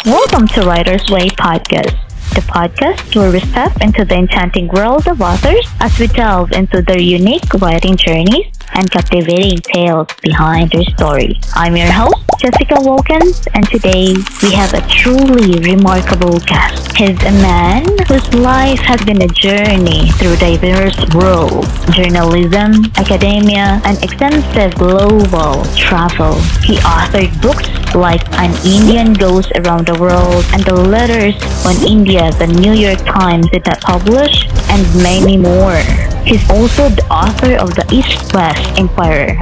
Welcome to Writer's Way Podcast, the podcast where we step into the enchanting world of authors as we delve into their unique writing journeys and captivating tales behind their story. I'm your host, Jessica Wilkins, and today we have a truly remarkable guest. He's a man whose life has been a journey through diverse worlds, journalism, academia, and extensive global travel. He authored books like An Indian Goes Around the World and The Letters When India the New York Times did not publish, and many more. He's also the author of the East-West Inquirer.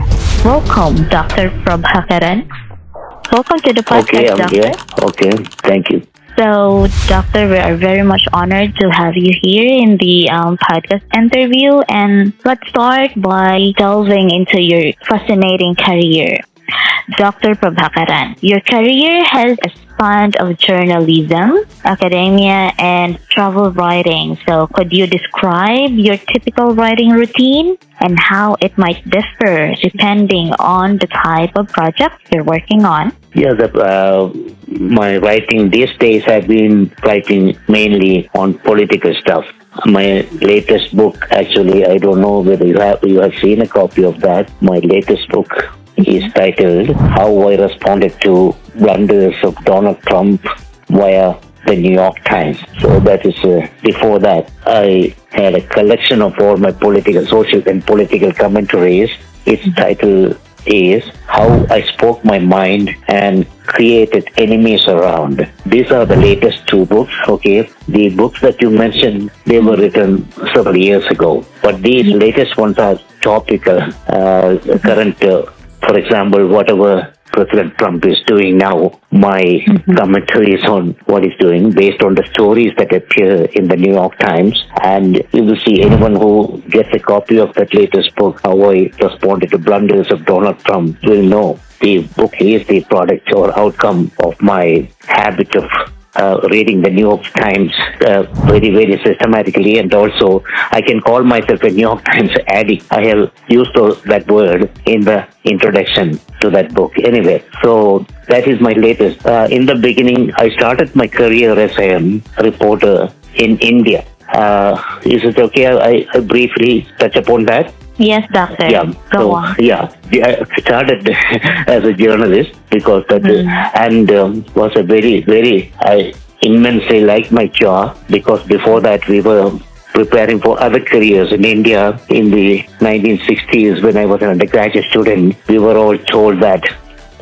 Welcome, Dr. Prabhakaran. Welcome to the podcast, Okay, I'm Doctor. here. Okay, thank you. So, Doctor, we are very much honored to have you here in the podcast interview. And let's start by delving into your fascinating career. Dr. Prabhakaran, your career has a span of journalism, academia, and travel writing. So, could you describe your typical writing routine and how it might differ depending on the type of project you're working on? Yeah, my writing these days, I've been writing mainly on political stuff. My latest book, actually, I don't know whether you have seen a copy of that. My latest book is titled How I Responded to Blunders of Donald Trump via the New York Times. So that is, before that, I had a collection of all my social and political commentaries. Its title is How I Spoke My Mind and Created Enemies Around. These are the latest two books, okay? The books that you mentioned, they were written several years ago. But these latest ones are topical, current, for example, whatever President Trump is doing now, my commentary is on what he's doing based on the stories that appear in the New York Times. And you will see anyone who gets a copy of that latest book, How I Responded to Blunders of Donald Trump, will know the book is the product or outcome of my habit of reading the New York Times very, very systematically. And also, I can call myself a New York Times addict. I have used that word in the introduction to that book. Anyway, so that is my latest. In the beginning, I started my career as a reporter in India. Is it okay I briefly touch upon that? Yes, Doctor. Yeah. Go on. I started as a journalist because that was a I immensely liked my job because before that we were preparing for other careers in India in the 1960s when I was an undergraduate student. We were all told that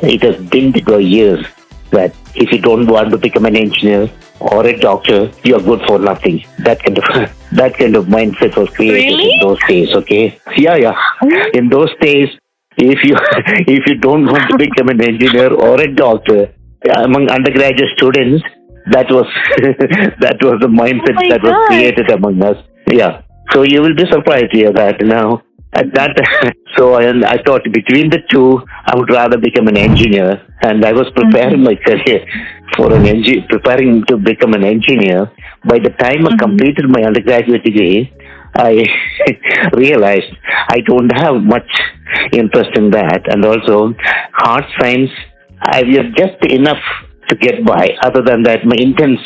it has been to go years that if you don't want to become an engineer or a doctor, you are good for nothing. That kind of mindset was created in those days. Okay, yeah. In those days, if you don't want to become an engineer or a doctor, among undergraduate students, that was the mindset that was created among us. Yeah. So you will be surprised to hear that now. At that, so I thought between the two, I would rather become an engineer, and I was preparing my career for preparing to become an engineer. By the time I completed my undergraduate degree, I realized I don't have much interest in that, and also hard science, I was just enough to get by. Other than that, my intense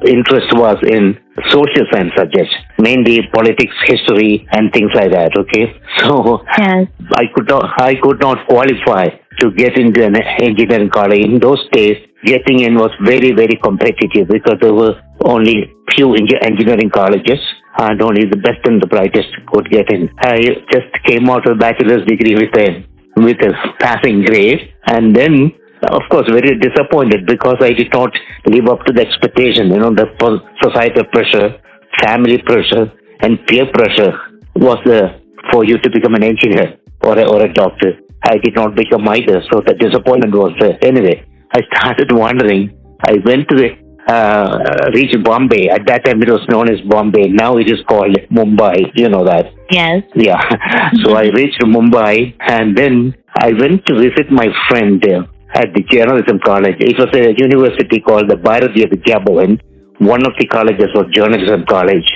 interest was in social science subjects, mainly politics, history, and things like that. Okay, so Yes. I could not qualify to get into an engineering college. In those days, getting in was very, very competitive because there were only few engineering colleges and only the best and the brightest could get in. I just came out of a bachelor's degree with a passing grade, and then of course, very disappointed because I did not live up to the expectation. The societal pressure, family pressure, and peer pressure was for you to become an engineer or a doctor. I did not become either, so the disappointment was there. Anyway, I started wondering. I went to reached Bombay. At that time, it was known as Bombay. Now it is called Mumbai. You know that. Yes. Yeah. So I reached Mumbai, and then I went to visit my friend there at the journalism college. It was a university called the Bharatiya Vidya Bhavan. One of the colleges was journalism college.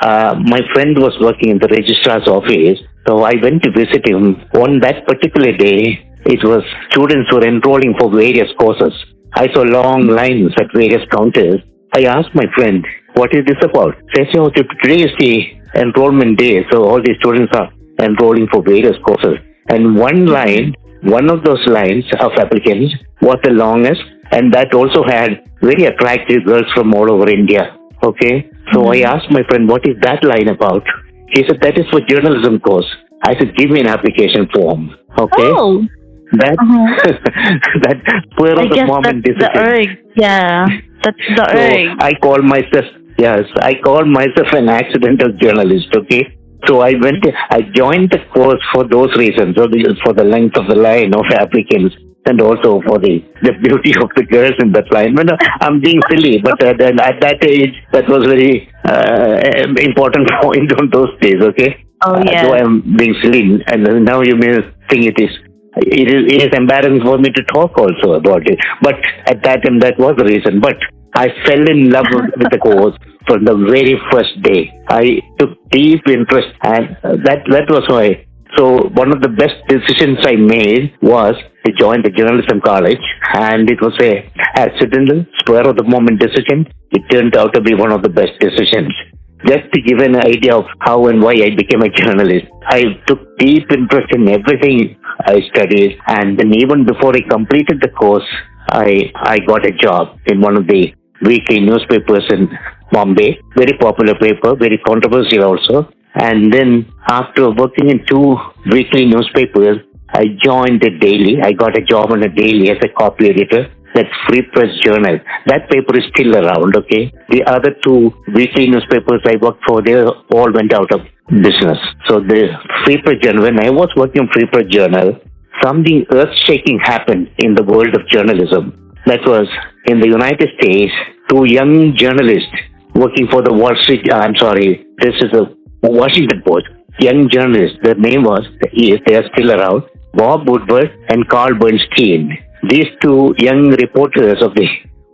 My friend was working in the registrar's office, so I went to visit him. On that particular day, it was students were enrolling for various courses. I saw long lines at various counters. I asked my friend, what is this about? They said, oh, today is the enrollment day, so all the students are enrolling for various courses. And one of those lines of applicants was the longest, and that also had very attractive girls from all over India. Okay? So I asked my friend, what is that line about? He said, that is for journalism course. I said, give me an application form. Okay? Oh. That, that spur of the moment that's decision. the urge. Yeah. That's the So urge. I called myself an accidental journalist, okay? So I joined the course for those reasons, for the length of the line of applicants and also for the beauty of the girls in that line. But I'm being silly, but at that age, that was very important point on those days, okay? Oh, yeah. So I'm being silly, and now you may think it is embarrassing for me to talk also about it. But at that time, that was the reason. But I fell in love with the course from the very first day. I took deep interest, and that was why. So one of the best decisions I made was to join the journalism college, and it was a accidental, spur of the moment decision. It turned out to be one of the best decisions. Just to give an idea of how and why I became a journalist, I took deep interest in everything I studied, and then even before I completed the course, I got a job in one of the weekly newspapers in Bombay, very popular paper, very controversial also. And then after working in 2 weekly newspapers, I joined the daily. I got a job on a daily as a copy editor. That's Free Press Journal. That paper is still around, okay? The other 2 weekly newspapers I worked for, they all went out of business. So the Free Press Journal, when I was working in Free Press Journal, something earth-shaking happened in the world of journalism. That was in the United States, 2 young journalists working for the this is the Washington Post. Young journalists, their name was, they are still around, Bob Woodward and Carl Bernstein. These 2 young reporters of the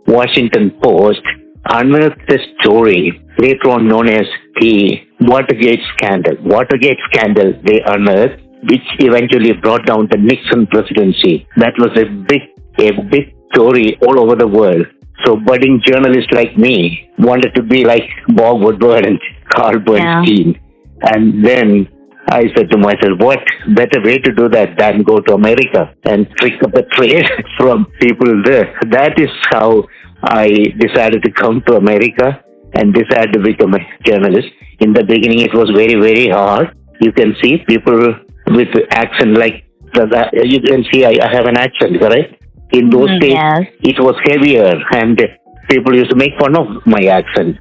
Washington Post unearthed a story later on known as the Watergate scandal. Watergate scandal they unearthed, which eventually brought down the Nixon presidency. That was a big story all over the world. So budding journalists like me wanted to be like Bob Woodward and Carl Bernstein. Yeah. And then I said to myself, what better way to do that than go to America and pick up a trade from people there. That is how I decided to come to America and decided to become a journalist. In the beginning, it was very, very hard. You can see people with accent like that. You can see I have an accent, correct? In those days, yes. It was heavier, and people used to make fun of my accent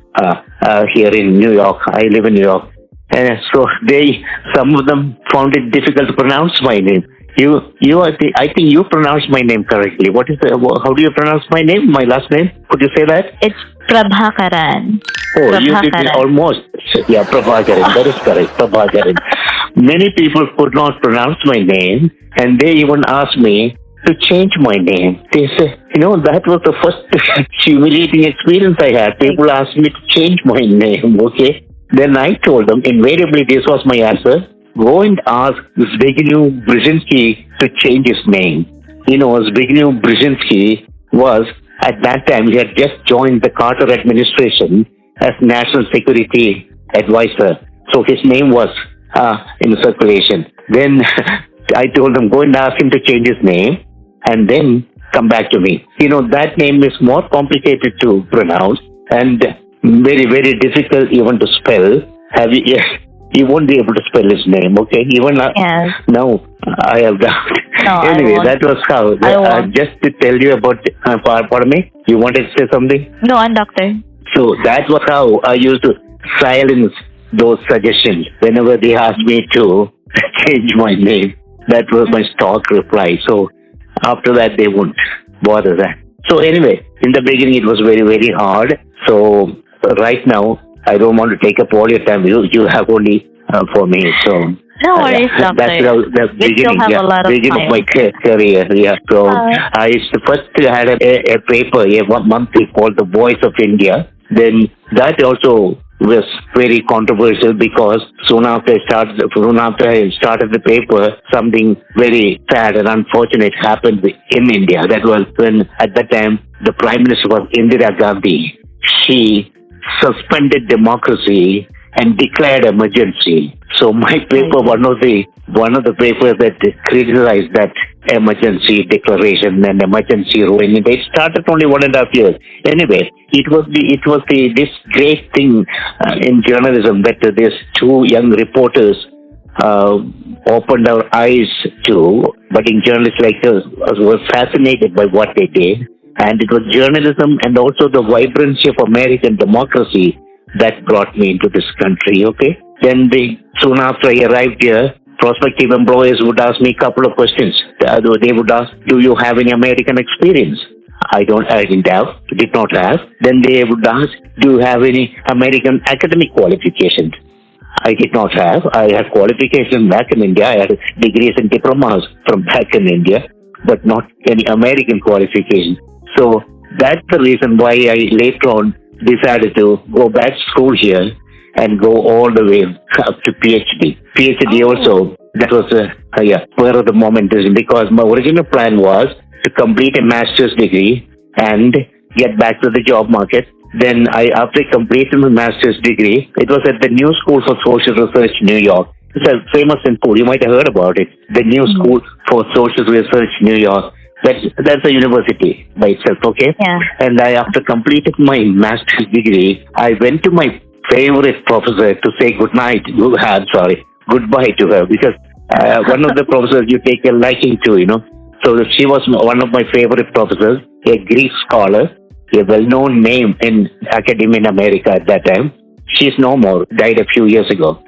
here in New York. I live in New York. So some of them found it difficult to pronounce my name. I think you pronounced my name correctly. How do you pronounce my name, my last name? Could you say that? It's Prabhakaran. Oh, Prabhakaran. You did almost. Yeah, Prabhakaran. That is correct, Prabhakaran. Many people could not pronounce my name, and they even asked me to change my name. They say, that was the first humiliating experience I had. People asked me to change my name, okay? Then I told them, invariably this was my answer, go and ask Zbigniew Brzezinski to change his name. Zbigniew Brzezinski was, at that time, he had just joined the Carter administration as National Security Advisor. So his name was in circulation. Then I told them, go and ask him to change his name and then come back to me. That name is more complicated to pronounce and very, very difficult even to spell. You won't be able to spell his name, okay? Even now, I have done. No, anyway, that was how. Just to tell you about, pardon me, you wanted to say something? No, I'm doctor. So that was how I used to silence those suggestions whenever they asked me to change my name. That was my stock reply. So after that, they wouldn't bother that. So anyway, in the beginning, it was very, very hard. So right now, I don't want to take up all your time. You have only for me. So no worries, doctor. That's the beginning. Beginning of my career. Yeah. So I first had a paper, a monthly called The Voice of India. Then that also was very controversial because soon after I started the paper, something very sad and unfortunate happened in India. That was when, at that time, the Prime Minister was Indira Gandhi. She suspended democracy and declared emergency. So my paper, one of the papers that criticized that emergency declaration and emergency ruling, it started only 1.5 years. Anyway, it was this great thing in journalism that these two young reporters opened our eyes to. Budding journalists like us were fascinated by what they did. And it was journalism and also the vibrancy of American democracy that brought me into this country, okay? Then soon after I arrived here, prospective employers would ask me a couple of questions. They would ask, do you have any American experience? I did not have. Then they would ask, do you have any American academic qualifications? I did not have. I had qualifications back in India. I had degrees and diplomas from back in India, but not any American qualifications. So that's the reason why I later on decided to go back to school here and go all the way up to PhD. PhD also, that was spur of the moment decision, because my original plan was to complete a master's degree and get back to the job market. Then after completing my master's degree, it was at the New School for Social Research, New York. It's a famous school. You might have heard about it. The New School for Social Research, New York. That's a university by itself, okay? Yeah. And after completing my master's degree, I went to my favorite professor to say goodbye to her, because one of the professors you take a liking to, So she was one of my favorite professors, a Greek scholar, a well-known name in academia in America at that time. She's no more, died a few years ago.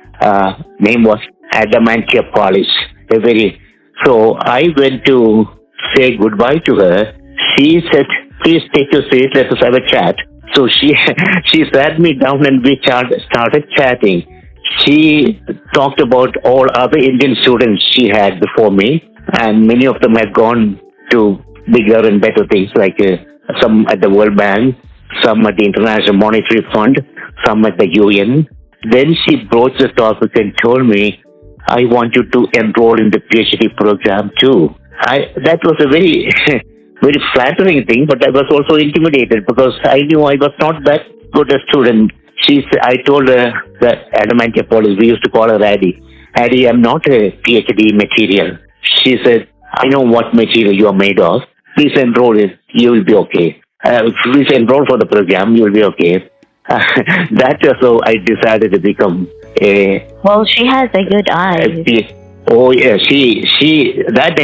Name was Adamantopoulos. So I went to say goodbye to her. She said, please take your seat, let us have a chat. So she sat me down and we started chatting. She talked about all other Indian students she had before me, and many of them had gone to bigger and better things, like some at the World Bank, some at the International Monetary Fund, some at the UN. Then she broached the topic and told me, I want you to enroll in the PhD program too. That was a very, very flattering thing, but I was also intimidated because I knew I was not that good a student. I told her that Adamantopoulos, we used to call her Addie. Addie, I'm not a PhD material. She said, I know what material you are made of. Please enroll it. You will be okay. Please enroll for the program. You will be okay. That's so I decided to become a... Well, she has a good eye. Oh yeah, she that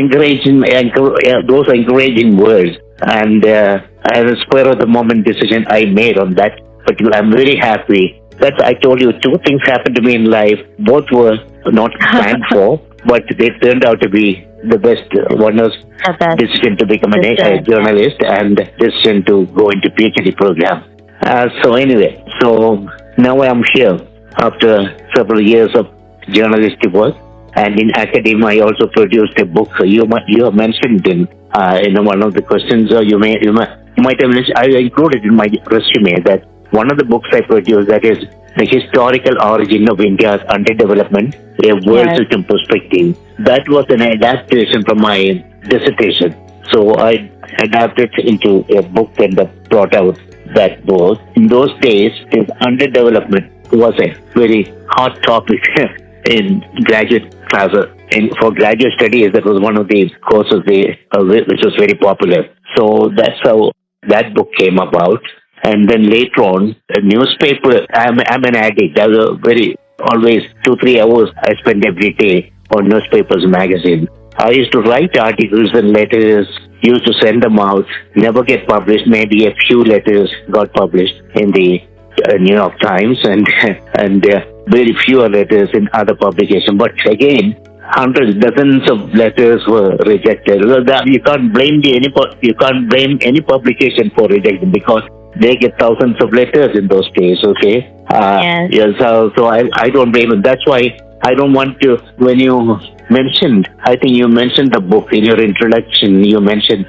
those encouraging words, and as a spur of the moment decision I made on that particular. I'm very happy. I told you, two things happened to me in life. Both were not planned for, but they turned out to be the best. One was decision to become a journalist, and decision to go into PhD program. So now I'm here after several years of journalistic work. And in academia, I also produced a book. You have mentioned in one of the questions, you might have mentioned, I included in my resume that one of the books I produced, that is The Historical Origin of India's Underdevelopment, a World System Perspective. That was an adaptation from my dissertation. So I adapted into a book and brought out that book. In those days, this underdevelopment was a very hot topic in graduate classes. For graduate studies, that was one of the courses which was very popular. So that's how that book came about. And then later on, a newspaper, I'm an addict. I was always 2-3 hours I spend every day on newspapers, magazine. I used to write articles and letters, used to send them out, never get published. Maybe a few letters got published in the New York Times and very few letters in other publications. But again, dozens of letters were rejected. You can't blame any publication for rejection, because they get thousands of letters in those days. Okay. So I don't blame them. That's why I don't want to. When you mentioned, I think you mentioned the book in your introduction. You mentioned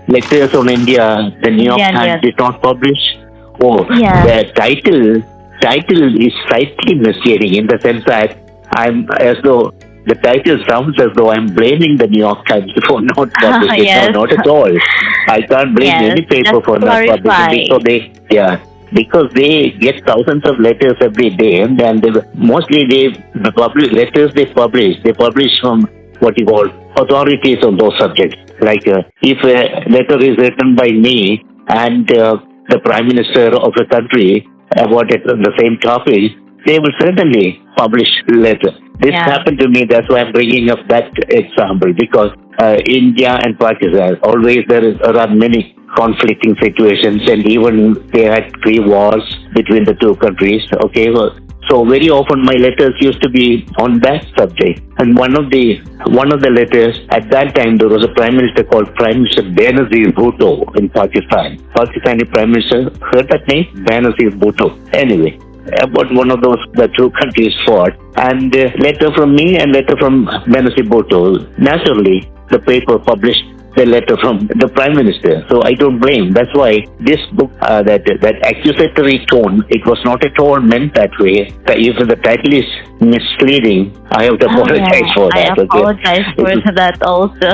Letters on India. The New York Times did not publish. The title title is slightly misleading in the sense that I'm as though the title sounds as though I'm blaming the New York Times for not publishing. Yes. No, not at all. I can't blame Yes. any paper Just for not clarify. publishing because they get thousands of letters every day, and mostly the letters they publish from what you call authorities on those subjects. Like if a letter is written by me and the Prime Minister of the country about it on the same topic, they will certainly publish letter. This happened to me. That's why I'm bringing up that example, because India and Pakistan always there are many conflicting situations, and even they had 3 wars between the two countries. Okay, so very often my letters used to be on that subject. And one of the letters at that time, there was a Prime Minister called Prime Minister Benazir Bhutto in Pakistan. Pakistani Prime Minister, heard that name? Benazir Bhutto. Anyway, about one of those the two countries fought, and letter from me and letter from Benazir Bhutto. Naturally, the paper published the letter from the Prime Minister. So I don't blame. That's why this book, that accusatory tone, it was not at all meant that way. If the title is misleading, I have to apologize for that. I apologize for that also.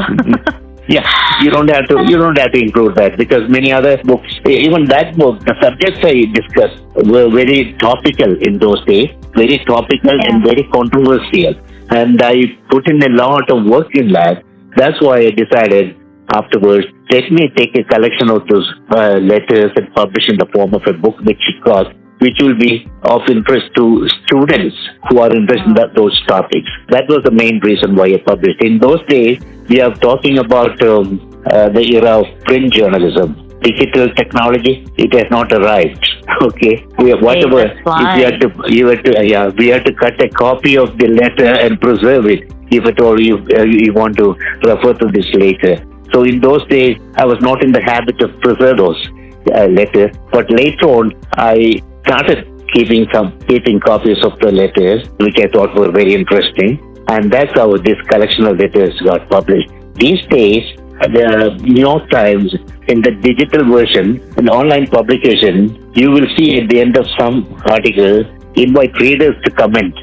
Yeah, you don't have to include that, because many other books, even that book, the subjects I discussed were very topical in those days, very topical and very controversial. And I put in a lot of work in that. That's why I decided afterwards, let me take a collection of those letters and publish in the form of a book which will be of interest to students who are interested in those topics. That was the main reason why I published. In those days, we are talking about the era of print journalism. Digital technology, it has not arrived. Okay, we have whatever. If we had to cut a copy of the letter and preserve it. If at all you want to refer to this later. So in those days, I was not in the habit of preserve those letters. But later on, I started keeping copies of the letters, which I thought were very interesting. And that's how this collection of letters got published. These days, the New York Times, in the digital version, an online publication, you will see at the end of some article, invite readers to comment.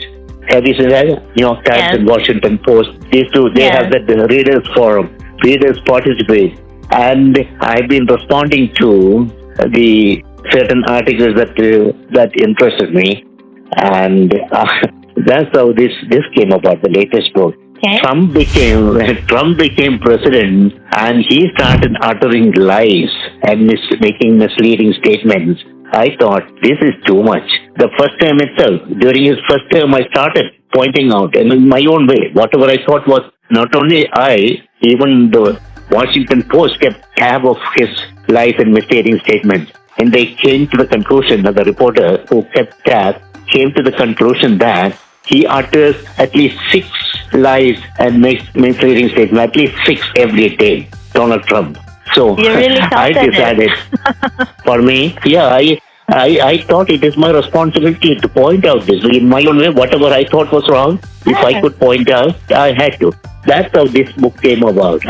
Have you seen that? New York Times and Washington Post. These two, they have the readers forum. Readers participate. And I've been responding to the certain articles that interested me. And that's how this came about, the latest book. Okay. Trump became president, and he started uttering lies and making misleading statements. I thought, this is too much. The first time itself, during his first term, I started pointing out, and in my own way, whatever I thought was, not only even the Washington Post kept tab of his lies and misleading statements. And they came to the conclusion, that the reporter who kept tab came to the conclusion that he utters at least 6 lies and misleading statements, at least 6 every day, Donald Trump. So I decided, for me, I thought it is my responsibility to point out this. In my own way, whatever I thought was wrong, if I could point out, I had to. That's how this book came about.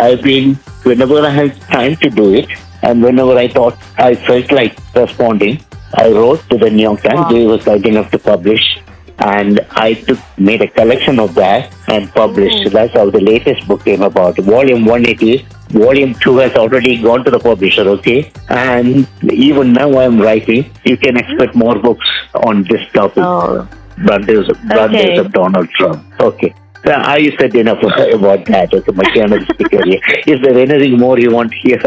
Whenever I had time to do it, and whenever I felt like responding, I wrote to the New York Times. They were kind enough to publish, and I made a collection of that and published. So that's how the latest book came about. Volume 1 it is. Volume 2 has already gone to the publisher, okay? And even now I'm writing. You can expect more books on this topic. Brothers of Donald Trump. Okay. I said enough about that. Okay, my journalistic career. Is there anything more you want here?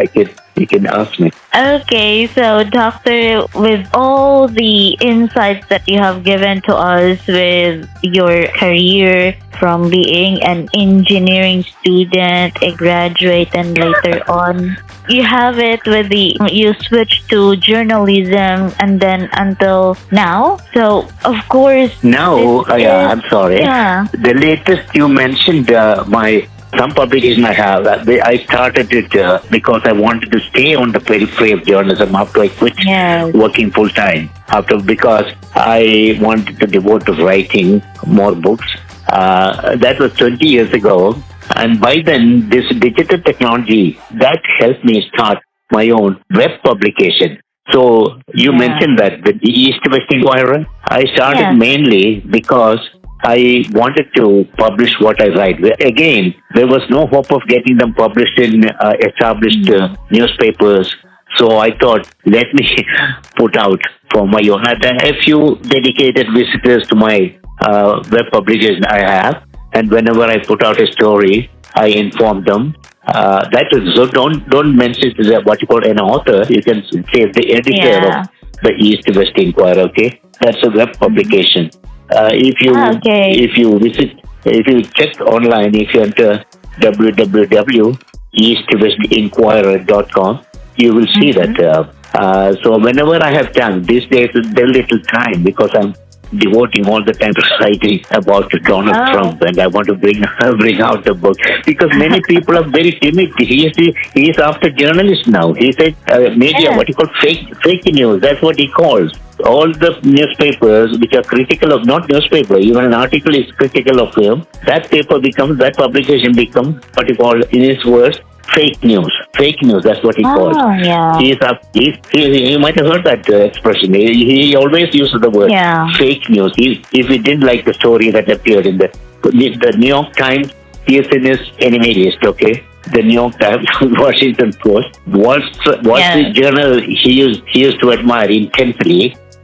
You can ask me. Okay, so Doctor, with all the insights that you have given to us with your career from being an engineering student, a graduate, and later on, you have it with you switched to journalism and then until now. So, of course... Now, I'm sorry. Yeah. The latest you mentioned, some publication I have, I started it because I wanted to stay on the periphery of journalism after I quit working full time. Because I wanted to devote to writing more books. That was 20 years ago. And by then, this digital technology, that helped me start my own web publication. So you Yeah. mentioned that the East West Inquirer. I started Yes. mainly because I wanted to publish what I write. Again, there was no hope of getting them published in established Mm. newspapers. So I thought, let me put out for my own. I had a few dedicated visitors to my web publication I have, and whenever I put out a story, I inform them. That is, so don't mention what you call an author. You can say the editor of Yeah. the East West Inquirer. Okay, that's a web publication. If Ah, you okay. if you visit if you check online, if you enter www.eastwestinquirer.com, you will see that. Mm-hmm. So whenever I have time, these days very little time because I'm devoting all the time to writing about Donald Oh. Trump, and I want to bring bring out the book because many people are very timid. He is after journalists now. He said media, Yes. what he calls fake news. That's what he calls. All the newspapers which are critical of, not newspaper, even an article is critical of him, that publication becomes what he calls, in his words, fake news. Fake news, that's what he calls. Oh, yeah. You might have heard that expression. He always uses the word Yeah. fake news. If he didn't like the story that appeared in the New York Times, he is in his enemy list, okay? The New York Times, Washington Post, Wall Street Journal, he used to admire intensely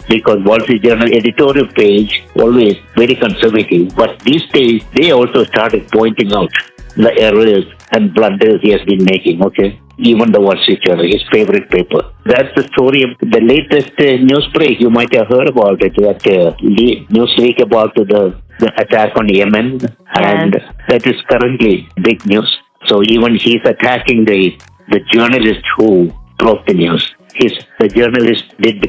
because Wall Street Journal editorial page always very conservative. But these days, they also started pointing out the errors and blunders he has been making, okay? Even the Wall Street Journal, his favorite paper. That's the story of the latest news break. You might have heard about it, that news leak about the attack on Yemen. And that is currently big news. So even he's attacking the journalist who broke the news. The journalist did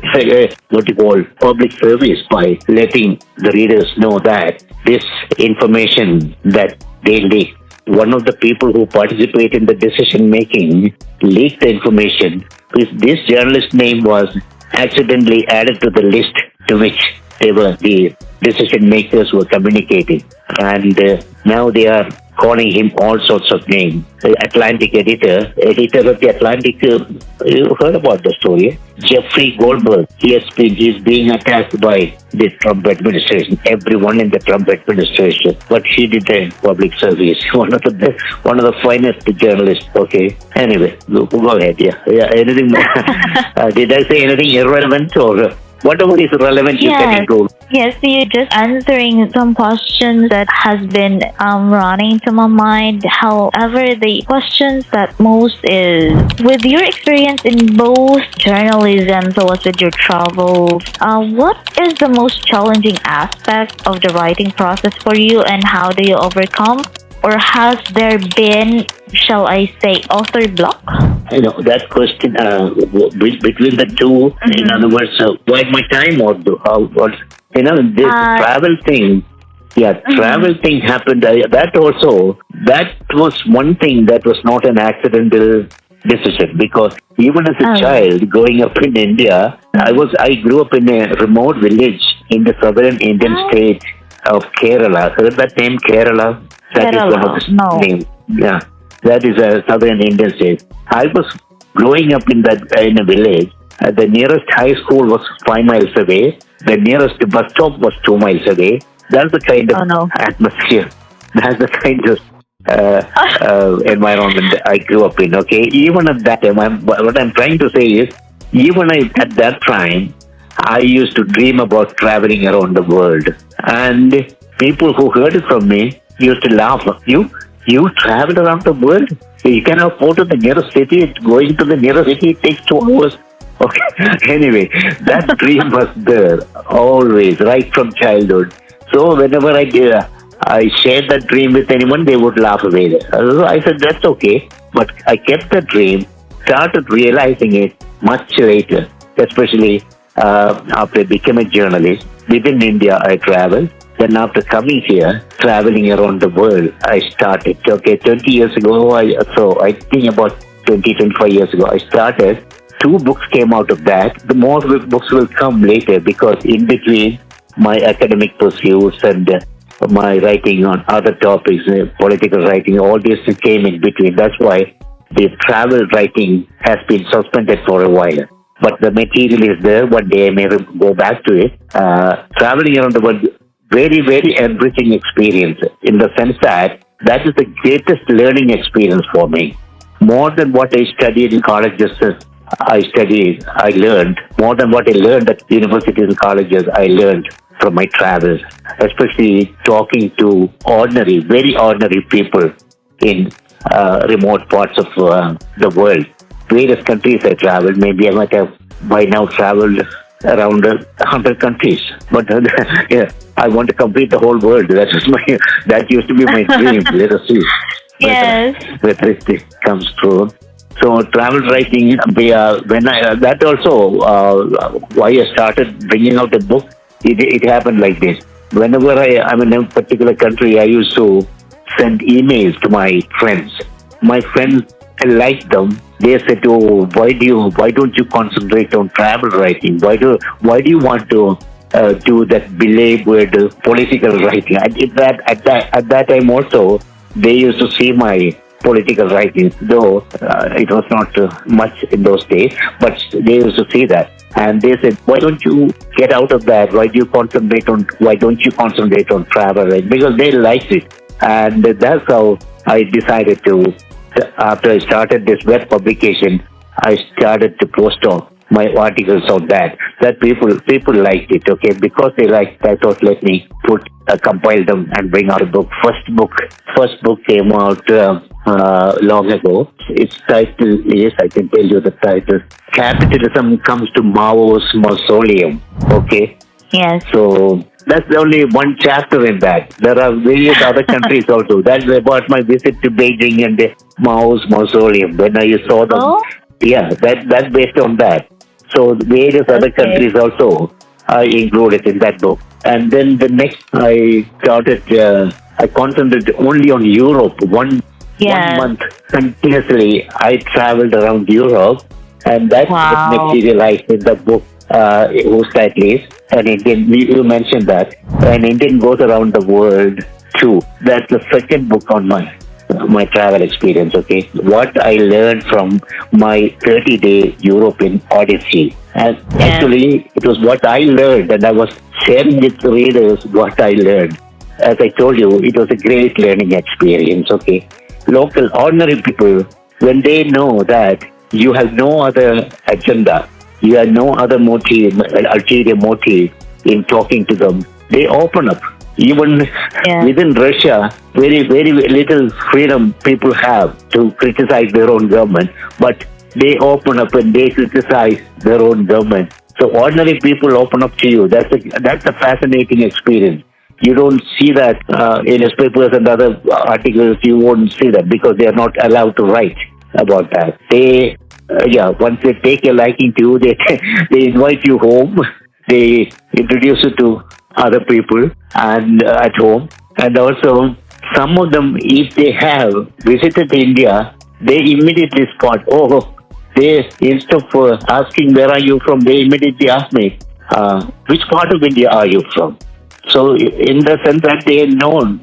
what you call public service by letting the readers know that this information that they leaked, one of the people who participate in the decision making leaked the information. This journalist's name was accidentally added to the list to which the decision makers were communicating, and now they are calling him all sorts of names. The Atlantic editor of the Atlantic, you heard about the story, Jeffrey Goldberg. He's being attacked by the Trump administration, everyone in the Trump administration. But he did a public service. One of the finest journalists. Okay. Anyway, go ahead. Yeah. Anything more? Did I say anything irrelevant or? Whatever is relevant, you can include. Yes, so you're just answering some questions that has been running to my mind. However, the questions that most is, with your experience in both journalism, so as with your travels, what is the most challenging aspect of the writing process for you, and how do you overcome? Or has there been, shall I say, author block? That question between the two, in other words, why my time or this travel thing. Yeah, travel thing happened. That was one thing that was not an accidental decision, because even as a child growing up in India, I grew up in a remote village in the southern Indian state of Kerala. Heard that name, Kerala? That is one of the names. Yeah, that is a southern Indian state. I was growing up in a village. The nearest high school was 5 miles away. The nearest bus stop was 2 miles away. That's the kind of atmosphere. That's the kind of environment I grew up in. Okay, even at that time, what I'm trying to say is, even at that time, I used to dream about traveling around the world, and people who heard it from me used to laugh. You travel around the world? You can afford to the nearest city. Going to the nearest city takes 2 hours. Okay. Anyway, that dream was there always, right from childhood. So whenever I shared that dream with anyone, they would laugh away. So I said, that's okay. But I kept the dream, started realizing it much later, especially after I became a journalist. Within India, I traveled. Then after coming here, traveling around the world, I started. Okay, 20 years ago, I think about 20, 25 years ago, I started. 2 books came out of that. The more books will come later, because in between my academic pursuits and my writing on other topics, political writing, all this came in between. That's why the travel writing has been suspended for a while. but the material is there. One day I may go back to it. Traveling around the world, very, very enriching experience in the sense that that is the greatest learning experience for me. More than what I studied in colleges, I learned. More than what I learned at universities and colleges, I learned from my travels, especially talking to ordinary, very ordinary people in remote parts of the world. Various countries I traveled. Maybe I might have by now traveled around 100 countries. But yeah, I want to complete the whole world. That used to be my dream. Let us see. Yes. Whether it comes true. So travel writing, that also why I started bringing out a book. It happened like this. Whenever I'm in a particular country, I used to send emails to my friends. My friends, I liked them. They said, "Oh, why don't you concentrate on travel writing? Why do you want to do that belabored political writing?" I did that at that time also. They used to see my political writing, though it was not much in those days, but they used to see that. And they said, "Why don't you get out of that? Why don't you concentrate on travel?" Right? Because they liked it. And that's how I decided to, after I started this web publication, I started to post on my articles on that people liked it, okay? Because they liked it, I thought, let me compile them and bring out a book. First book came out long ago. Its title is, I can tell you the title, Capitalism Comes to Mao's Mausoleum, okay? Yes. So that's only one chapter in that. There are various other countries also. That's about my visit to Beijing and the Mao's Mausoleum. When I saw them, yeah, that's based on that. So various other countries also are included in that book. And then the next, I concentrated only on Europe. One month continuously, I traveled around Europe, and that materialized in the book, whose title is An Indian. You mentioned that. An Indian Goes Around the World too. That's the second book on my travel experience, okay? What I learned from my 30-day European Odyssey. And actually, it was what I learned, and I was sharing with the readers what I learned. As I told you, it was a great learning experience, okay? Local, ordinary people, when they know that you have no other agenda, you have no other motive, ulterior motive in talking to them, they open up. Even within Russia, very, very little freedom people have to criticize their own government, but they open up and they criticize their own government. So ordinary people open up to you. That's a fascinating experience. You don't see that in newspapers and other articles. You won't see that because they are not allowed to write about that. They, once they take a liking to you, they invite you home. They introduce you to other people and at home. And also, some of them, if they have visited India, they immediately spot, instead of asking where are you from, they immediately ask me, which part of India are you from? So in the sense that they know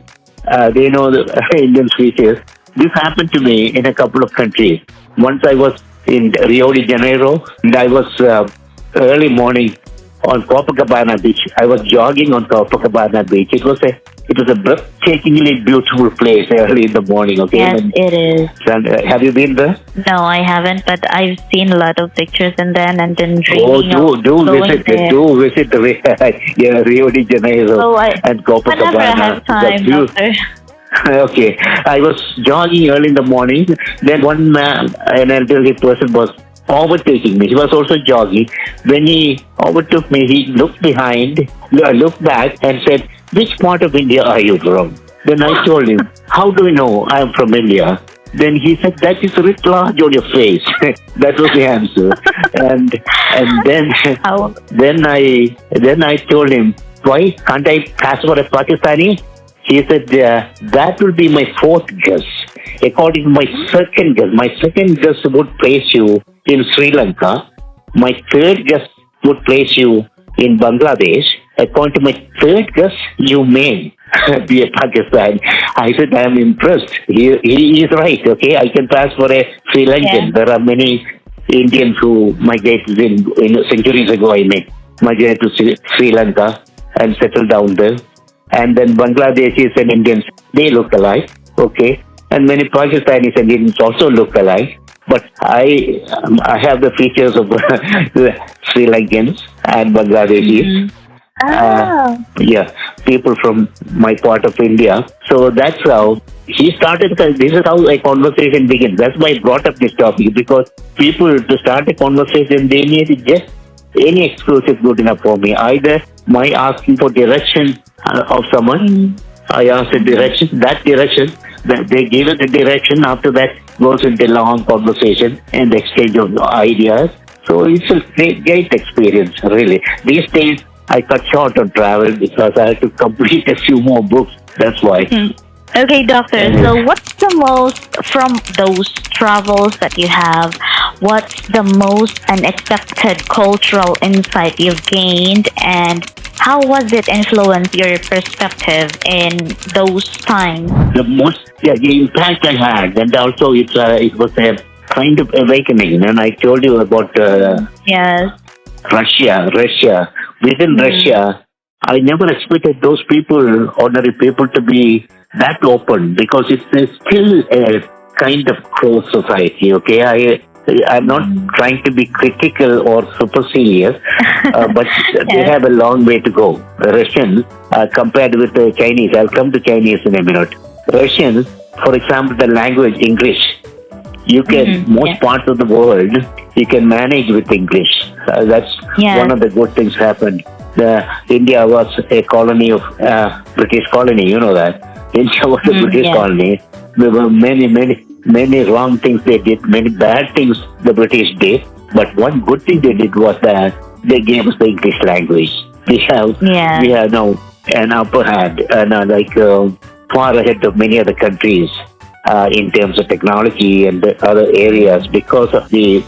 the Indian species. This happened to me in a couple of countries. Once I was in Rio de Janeiro, and I was early morning on Copacabana Beach. I was jogging on Copacabana Beach. It was a breathtakingly beautiful place early in the morning. Okay. Yes, it is. And, have you been there? No, I haven't, but I've seen a lot of pictures and then dreaming do visit Rio de Janeiro and Copacabana. Whenever I have time. Okay. I was jogging early in the morning. Then one man, an elderly person, was overtaking me. He was also jogging. When he overtook me, he looked back and said, "Which part of India are you from?" Then I told him, "How do you know I am from India?" Then he said, "That is writ large on your face." That was the answer. and then I told him, "Why can't I pass for a Pakistani?" He said, "That will be my fourth guess. According to my second guess would place you in Sri Lanka. My third guess would place you in Bangladesh. According to my third guess, you may be a Pakistan." I said, "I am impressed. He is right, okay? I can pass for a Sri Lankan. Yeah. There are many Indians who migrated in centuries ago, migrated to Sri Lanka and settled down there. And then Bangladeshis and Indians, they look alike, okay? And many Pakistanis and Indians also look alike. But I have the features of Sri Lankans and Bangladeshis. Yeah, people from my part of India. So that's how he started. This is how a conversation begins. That's why I brought up this topic, because people, to start a conversation, they need just any excuse is good enough for me. Either my asking for direction of someone, I ask the direction, that they give it the direction. After that goes into a long conversation and exchange of ideas. So it's a great experience, really. These days, I cut short on travel because I had to complete a few more books. That's why. Okay, Doctor. So what's the most, from those travels that you have, what's the most unexpected cultural insight you've gained, and how was it influence your perspective in those times? The impact I had, and also it was a kind of awakening. And I told you about Russia. Within Russia, I never expected those people, ordinary people, to be that open, because it's still a kind of closed society, okay? I'm not trying to be critical or supercilious, but they have a long way to go. The Russians, compared with the Chinese, I'll come to Chinese in a minute. Russians, for example, the language English, you can, most parts of the world, you can manage with English. That's one of the good things happened. India was a colony of British colony, you know that. India was a British colony. There were many wrong things they did, many bad things the British did. But one good thing they did was that they gave us the English language. We have now an upper hand, far ahead of many other countries in terms of technology and other areas, because of the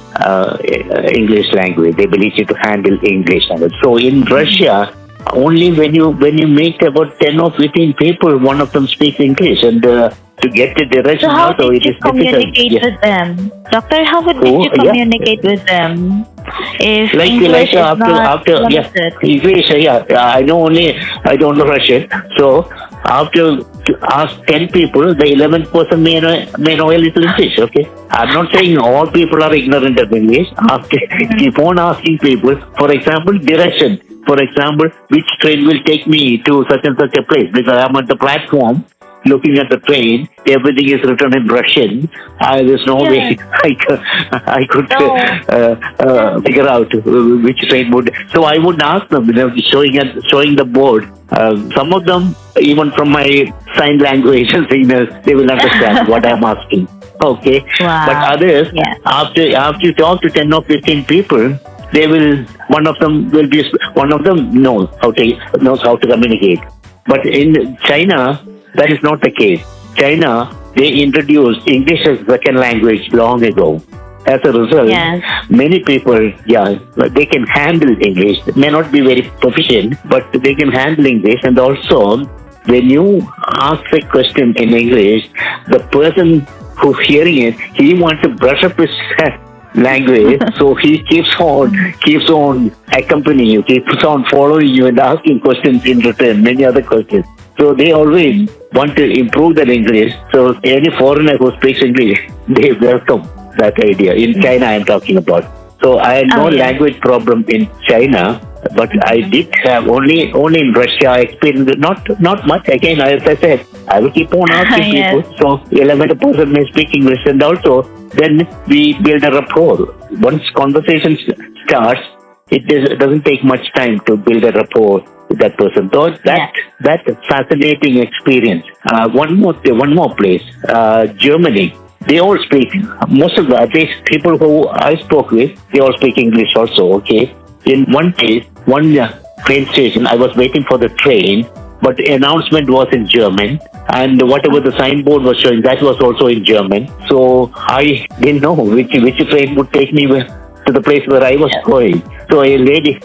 English language, the ability to handle English language. So in Russia, only when you meet about 10 or 15 people, one of them speaks English, and to get the direction how also, did it is you communicate with them? Doctor, how did you communicate with them? If English is after English, I don't know Russian. So after to ask 10 people, the 11th person may know a little English, okay? I'm not saying all people are ignorant of English. Keep on asking people, for example, direction. For example, which train will take me to such and such a place? Because I'm at the platform, looking at the train, everything is written in Russian. There's no way I could figure out which train would. So I would ask them, showing the board. Some of them, even from my sign language and signals, they will understand what I'm asking. Okay, but others, after you talk to 10 or 15 people, one of them knows how to communicate. But in China, that is not the case. China, they introduced English as second language long ago. As a result, many people, they can handle English. They may not be very proficient, but they can handle English. And also, when you ask a question in English, the person who's hearing it, he wants to brush up his language, so he keeps on accompanying you, keeps on following you and asking questions in return, many other questions. So they always want to improve their English. So any foreigner who speaks English, they welcome that idea. In China, I'm talking about. So I had no language problem in China, but I did have only in Russia I experienced not much. Again, as I said, I will keep on asking people. So 11% may speak English, and also then we build a rapport. Once conversation starts, it doesn't take much time to build a rapport with that person. So that's a fascinating experience. One more place, Germany. They all speak, most of at least people who I spoke with, they all speak English also, okay? In one case, one train station, I was waiting for the train, but the announcement was in German, and whatever the signboard was showing, that was also in German. So I didn't know which train would take me to the place where I was going. So a lady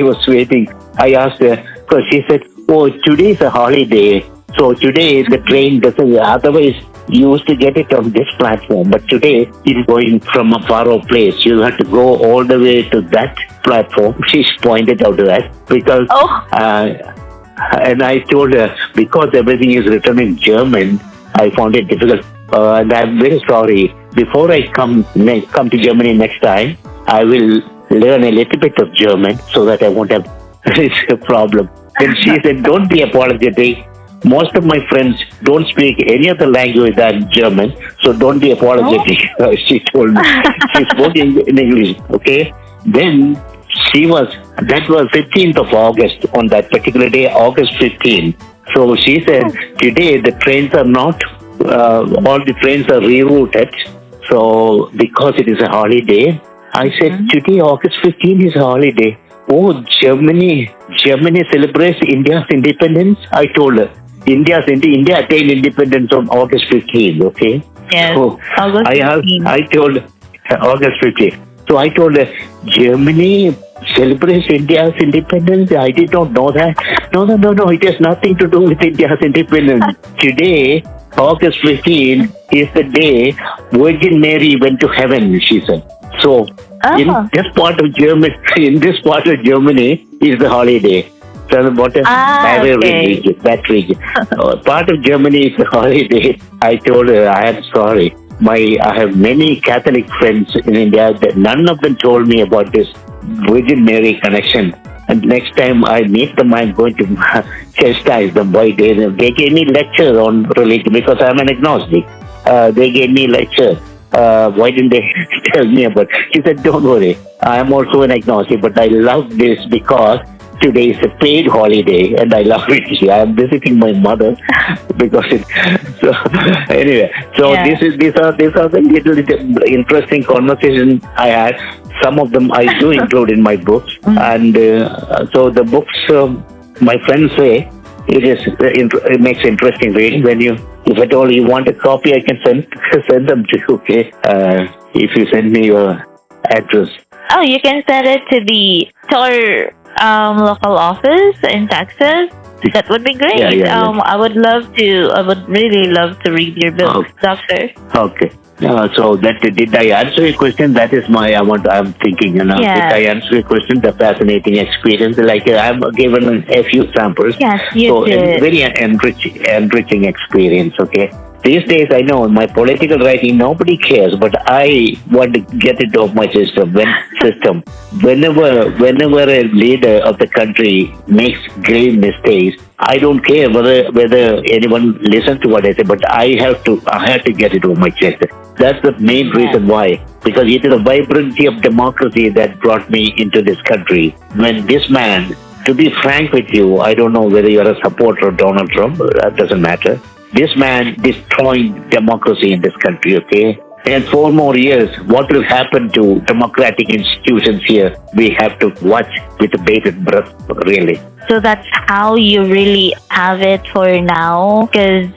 was waiting. I asked her, because she said, "Oh, today is a holiday, so today the train doesn't. Otherwise, used to get it on this platform, but today it's going from a far off place. You have to go all the way to that platform. She's pointed out to that because, and I told her, because everything is written in German, I found it difficult. And I'm very sorry. Before I come to Germany next time, I will learn a little bit of German so that I won't have a problem. Then she said, don't be apologetic. Most of my friends don't speak any other language than German, so don't be apologetic. She told me. She spoke in English, okay? Then that was 15th of August, on that particular day, August 15th. So she said, today the trains are not, all the trains are rerouted. So because it is a holiday, I said, today August 15th is a holiday. Oh, Germany celebrates India's independence? I told her, India attained independence on August 15th, okay? Yes, so August 15th. I told August 15th. So I told her, Germany celebrates India's independence? I did not know that. No, it has nothing to do with India's independence. Today, August 15th, is the day Virgin Mary went to heaven, she said. So, in this part of Germany, is the holiday. So, what region, that region. Part of Germany is the holiday. I told her, I am sorry. I have many Catholic friends in India that none of them told me about this Virgin Mary connection. And next time I meet them, I'm going to chastise them. Why they gave me lecture on religion because I'm an agnostic. They gave me lecture. Why didn't they tell me about it? She said, don't worry. I am also an agnostic, but I love this because today is a paid holiday and I love it. I am visiting my mother because so anyway. So these are the little interesting conversations I had. Some of them I do include in my books, and so the books my friends say it makes interesting reading. When if at all you want a copy, I can send them to you. Okay, if you send me your address. Oh, you can send it to our local office in Texas. That would be great. I would really love to read your book, Doctor. Okay. So did I answer your question? That is I'm thinking, Did I answer your question? The fascinating experience. Like I've given a few samples. Yes, you did. Very enriching experience, okay? These days, I know in my political writing, nobody cares, but I want to get it off my system. Whenever a leader of the country makes grave mistakes, I don't care whether anyone listens to what I say, but I have to get it off my chest. That's the main reason why. Because it is the vibrancy of democracy that brought me into this country. When this man, to be frank with you, I don't know whether you're a supporter of Donald Trump, that doesn't matter. This man destroying democracy in this country, okay? And 4 more years, what will happen to democratic institutions here? We have to watch with bated breath, really. So that's how you really have it for now? Because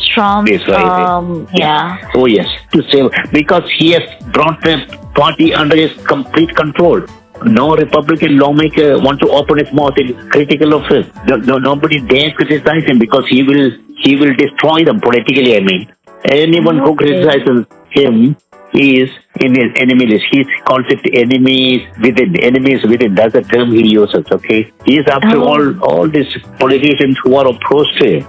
Trump, Oh, yes. To say, because he has brought the party under his complete control. No Republican lawmaker wants to open his mouth in critical of him. Nobody dares criticize him because he will destroy them politically, I mean. Anyone who criticizes him is in his enemy list. He calls it enemies within. That's the term he uses, okay? He is after all these politicians who are opposed to him.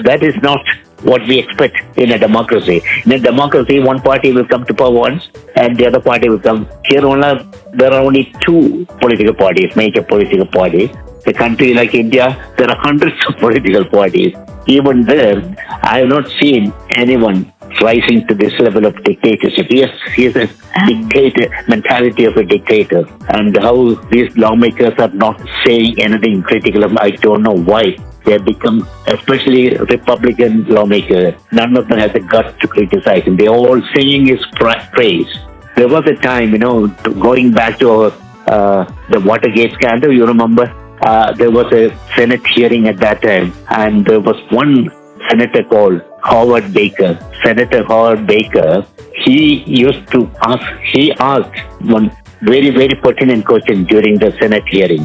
That is not what we expect in a democracy. In a democracy, one party will come to power once and the other party will come. Here there are only 2 political parties, major political parties. A country like India, there are hundreds of political parties. Even there, I have not seen anyone rising to this level of dictatorship. Yes, he has a dictator mentality of a dictator. And how these lawmakers are not saying anything critical of him, I don't know why. They have become, especially Republican lawmakers, none of them has the guts to criticize him. They're all singing his praise. There was a time, going back to the Watergate scandal, you remember? There was a Senate hearing at that time, and there was one senator called Howard Baker. Senator Howard Baker, he asked one very, very pertinent question during the Senate hearing.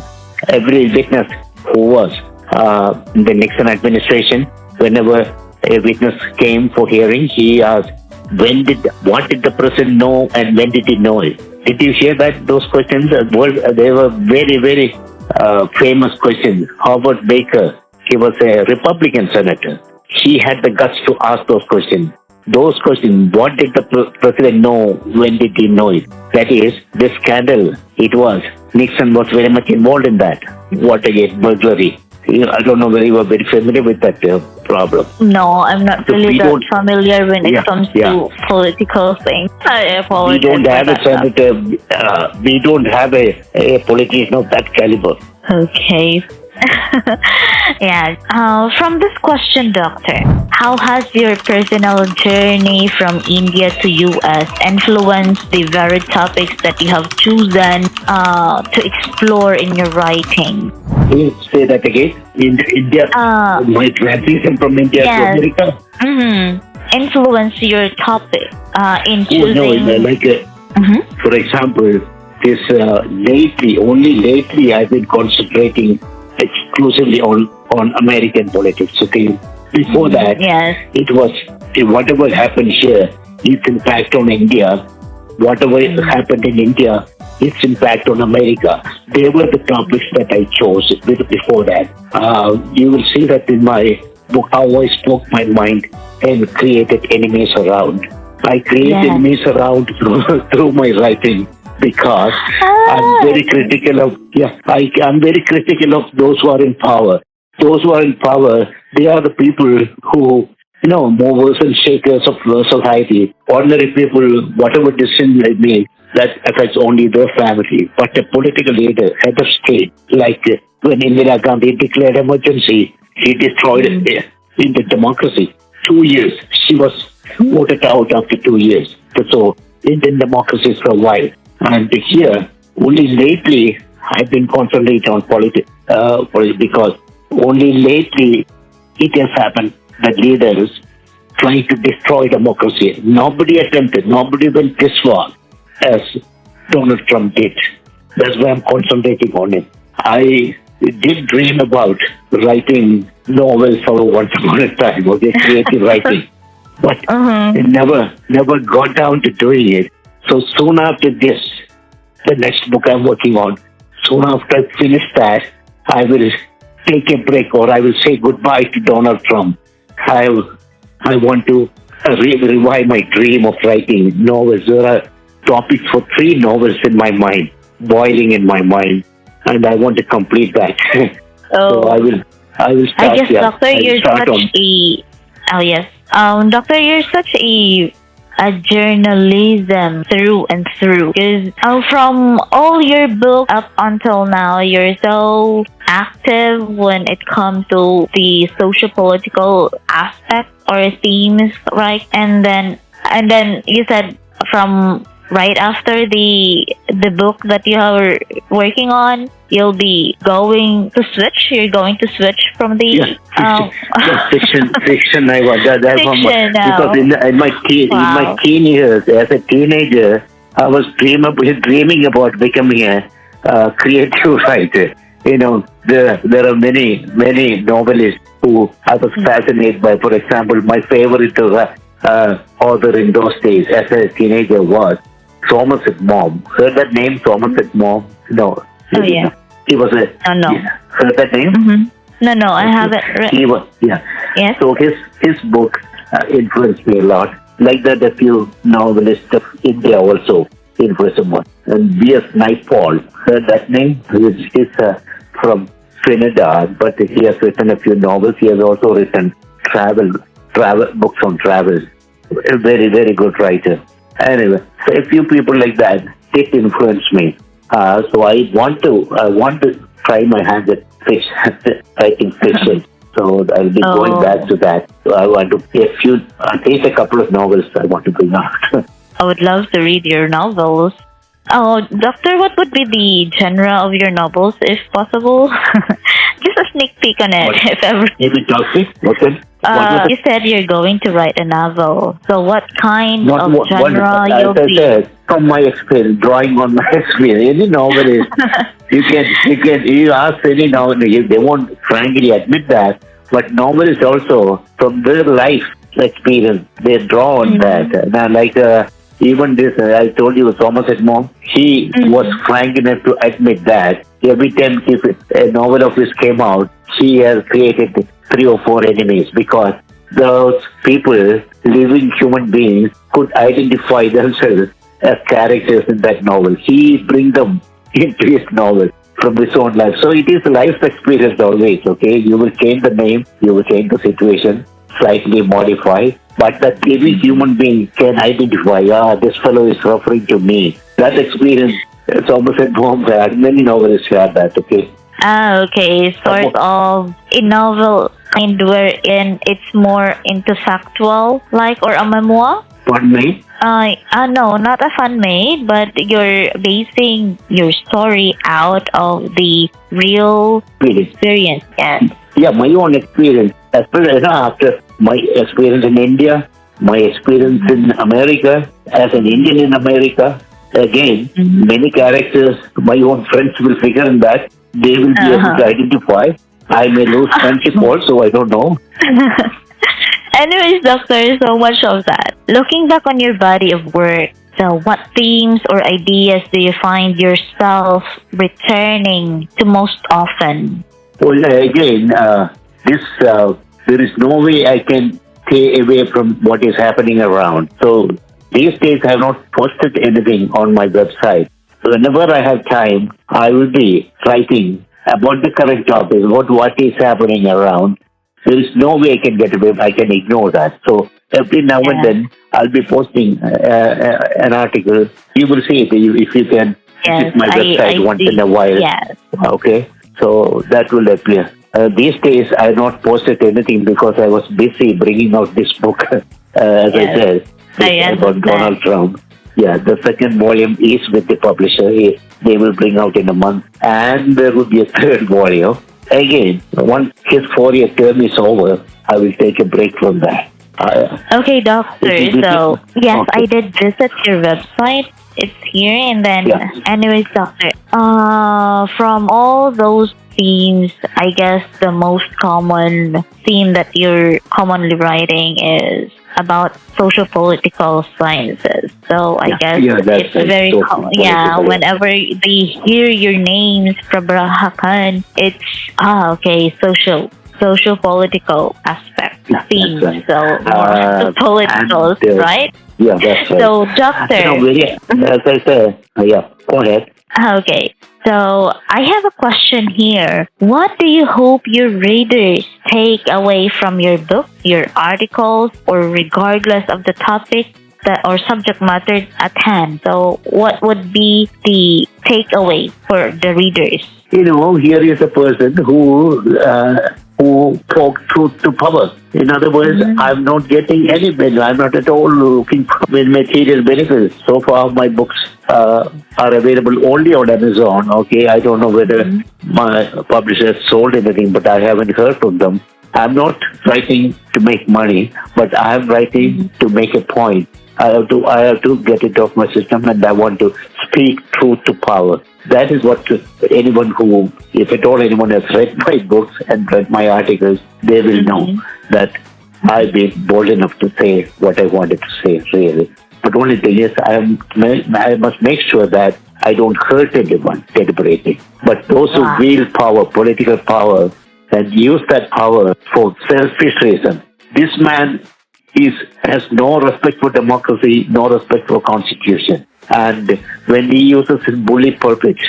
Every witness who was in the Nixon administration, whenever a witness came for hearing. He asked, what did the president know and when did he know it? Did you hear that? Those questions, they were very, very famous questions. Howard Baker, he was a Republican senator. He had the guts to ask those questions. Those questions, what did the president know? When did he know it? That is, this scandal, it was. Nixon was very much involved in that. Watergate, burglary. I don't know whether you are very familiar with that problem. No, I'm not really that familiar when it comes to political things. I apologize. We don't have a senator. We don't have a politician of that caliber. Okay. Yeah. From this question, Doctor, how has your personal journey from India to US influenced the very topics that you have chosen to explore in your writing? Can you say that again? In India, my transition from India to America? Influence your topic in choosing... For example, this only lately I've been concentrating exclusively on American politics. Okay, before that, it was whatever happened here, its impact on India. Whatever happened in India, its impact on America. They were the topics that I chose before that. You will see that in my book, how I spoke my mind and created enemies around. I create enemies around through my writing. Because I'm very critical of I'm very critical of those who are in power. Those who are in power, they are the people who, movers and shakers of society. Ordinary people, whatever decision they make, that affects only their family. But a political leader, head of state, like when Indira Gandhi declared emergency, she destroyed Indian democracy. 2 years. She was voted out after 2 years. So Indian democracy for a while. And here, only lately, I've been concentrating on politics because only lately it has happened that leaders trying to destroy democracy. Nobody attempted, nobody went this far as Donald Trump did. That's why I'm concentrating on it. I did dream about writing novels for once upon a time, creative writing. But it never got down to doing it. So soon after this, the next book I'm working on, soon after I finish that, I will take a break or I will say goodbye to Donald Trump. I want to revive my dream of writing novels. There are topics for 3 novels in my mind, boiling in my mind, and I want to complete that. So I will start. I guess, Doctor, you're Doctor, you're such a journalism through and through. Because from all your books up until now, you're so active when it comes to the socio-political aspect or themes, right? And then you said from right after the book that you are working on, you'll be going to switch. You're going to switch from the fiction. I was because in my teen years, as a teenager, I was dreaming about becoming a creative writer. There are many novelists who I was fascinated by. For example, my favorite author in those days as a teenager was Somerset Maugham. Heard that name, Somerset Maugham? No. Oh, yeah. He was a... Oh, no. Yeah. Heard that name? Mm-hmm. No, I haven't. He was, Yes. So his book influenced me a lot. Like that, a few novelists of India also influenced me. And B.S. Naipaul, heard that name? He's from Trinidad, but he has written a few novels. He has also written travel books on travel. A very, very good writer. Anyway, so a few people like that did influence me. So I want to try my hand at writing fiction. So I'll be going back to that. So I want to at least a couple of novels I want to bring out. I would love to read your novels. Oh, Doctor, what would be the genre of your novels, if possible? Just a sneak peek on it, if ever. Maybe Doctor? You said you're going to write a novel. So what kind of genre you'll be? From my experience, drawing on my experience, any novelist, you ask any novelist, they won't frankly admit that, But novelists also, from their life experience, they draw on that. Now, like even this, I told you, Thomas Edmond, he was frank enough to admit that every time if a novel of his came out, he has created 3 or 4 enemies because those people, living human beings, could identify themselves as characters in that novel. He brings them into his novel from his own life. So it is life experience always, okay? You will change the name, you will change the situation, slightly modify, but that every human being can identify, this fellow is referring to me. That experience, it's almost at home, many novelists share that, okay? Okay, sort of a novel kind wherein it's more into factual, like, or a memoir? Pardon me? No, not a fan made, but you're basing your story out of the real experience. Yes. Yeah, my own experience. Especially after my experience in India, my experience in America, as an Indian in America, again, many characters, my own friends will figure in that. They will be able to identify. I may lose friendship also, I don't know. Anyways, Doctor, so much of that. Looking back on your body of work, so what themes or ideas do you find yourself returning to most often? Well, again, there is no way I can stay away from what is happening around. So these days I have not posted anything on my website. So whenever I have time, I will be writing about the current topic, about what is happening around. There is no way I can get away. I can ignore that. So every now and then, I'll be posting an article. You will see it if you can visit my website once in a while. Yes. Okay. So that will appear. These days, I have not posted anything because I was busy bringing out this book, as I said, about Donald Trump. Yeah, the second volume is with the publisher. They will bring out in a month. And there will be a third volume. Again, once his 4-year term is over, I will take a break from that. Okay, Doctor. So, yes, I did visit your website. It's here. And then, anyways, Doctor, from all those themes, I guess the most common theme that you're commonly writing is about social-political sciences. So I guess it's very common. Yeah, whenever they hear your names, Prabhakaran, it's social-political aspect theme. Right. So more political, right? Yeah, that's right. So, Doctor, as I said, go ahead. Okay. So, I have a question here. What do you hope your readers take away from your book, your articles, or regardless of the topic or subject matter at hand? So, what would be the takeaway for the readers? Here is a person who talk truth to power. In other words, I'm not getting any benefit. I'm not at all looking for material benefits. So far, my books are available only on Amazon. Okay, I don't know whether my publisher has sold anything, but I haven't heard from them. I'm not writing to make money, but I am writing to make a point. I have to get it off my system, and I want to speak truth to power. That is what anyone who, if at all anyone has read my books and read my articles, they will know that I've been bold enough to say what I wanted to say, really. But only thing is, I must make sure that I don't hurt anyone deliberately. But those who wield power, political power, and use that power for selfish reasons, this man has no respect for democracy, no respect for constitution. And when he uses his bully purpose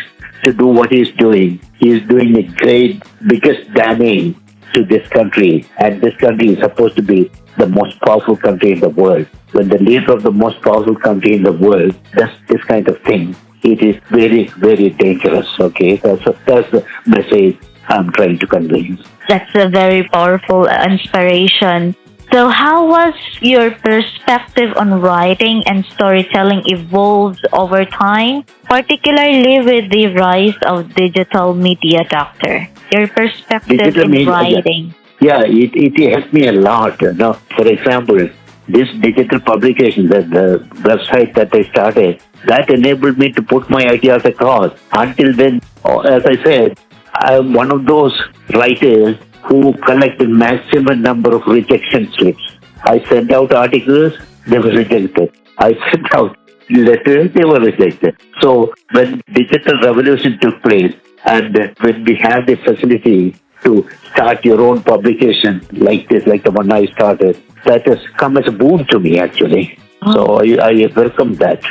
to do what he's doing a biggest damage to this country. And this country is supposed to be the most powerful country in the world. When the leader of the most powerful country in the world does this kind of thing, it is very, very dangerous. Okay, that's the message I'm trying to convey. That's a very powerful inspiration. So how was your perspective on writing and storytelling evolved over time, particularly with the rise of digital media, Doctor? Your perspective in writing. Yeah, it helped me a lot. Now, for example, this digital publication, the website that I started, that enabled me to put my ideas across. Until then, as I said, I'm one of those writers who collected maximum number of rejection slips. I sent out articles, they were rejected. I sent out letters, they were rejected. So when digital revolution took place and when we have the facility to start your own publication like this, like the one I started, that has come as a boon to me actually. So I welcome that.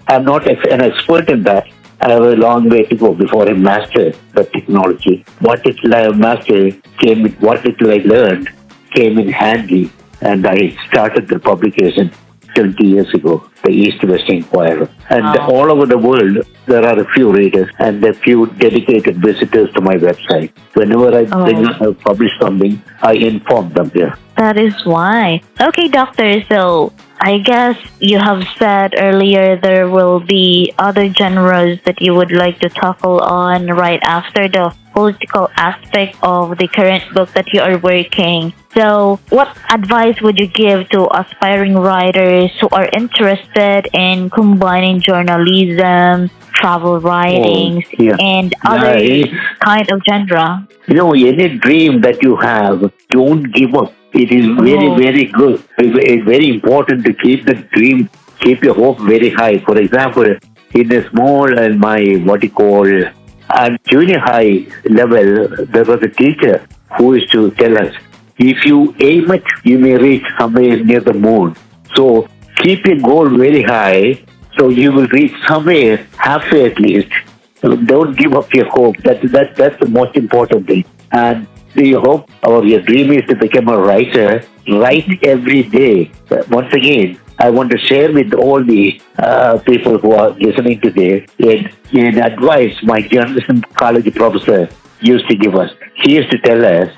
I'm not an expert in that. I have a long way to go before I master the technology. What little I mastered what little I learned came in handy, and I started the publication 20 years ago, the East-West Inquirer. And all over the world, there are a few readers and a few dedicated visitors to my website. Whenever I publish something, I inform them there. That is why. Okay, doctor, so I guess you have said earlier there will be other genres that you would like to tackle on right after the political aspect of the current book that you are working. So what advice would you give to aspiring writers who are interested in combining journalism, travel writings, and other kind of genre? Any dream that you have, don't give up. It is very, very good. It's very important to keep the dream, keep your hope very high. For example, in a small junior high level, there was a teacher who used to tell us, if you aim it, you may reach somewhere near the moon. So keep your goal very high, so you will reach somewhere halfway at least. So don't give up your hope. That's the most important thing. And your hope or your dream is to become a writer. Write every day. Once again, I want to share with all the people who are listening today an advice my journalism college professor used to give us. He used to tell us,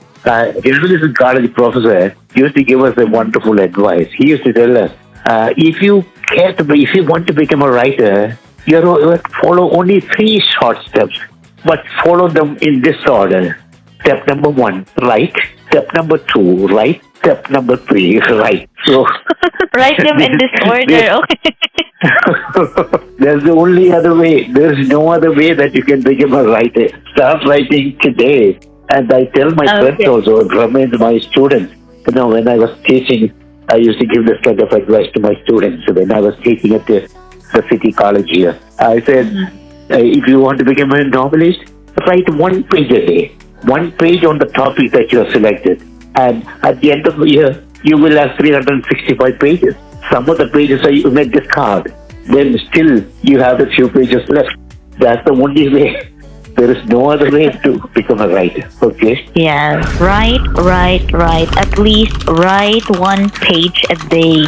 journalism college professor used to give us a wonderful advice. He used to tell us, if you want to become a writer, you follow only 3 short steps, but follow them in this order. Step number 1, write. Step number 2, write. Step number 3, write. So write them in this order. Okay. There's the only other way. There's no other way that you can become a writer. Start writing today. And I tell my friends also, my students, when I was teaching, I used to give this kind of advice to my students when I was teaching at the city college here. I said, if you want to become a novelist, write 1 page a day. 1 page on the topic that you have selected. And at the end of the year, you will have 365 pages. Some of the pages you may discard. Then still you have a few pages left. That's the only way. There is no other way to become a writer. Okay? Yes, right. At least write 1 page a day.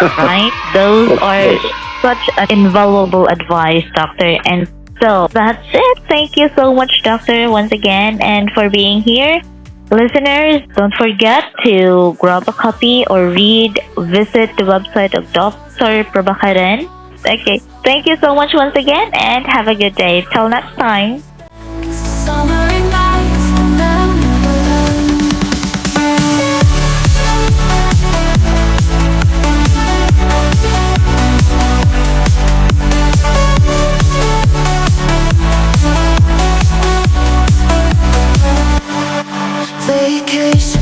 Right? Those are such an invaluable advice, doctor. And so that's it. Thank you so much, doctor, once again, and for being here. Listeners, don't forget to grab a copy or visit the website of Dr. Prabhakaran. Okay. Thank you so much once again, and have a good day. Till next time. Vacation.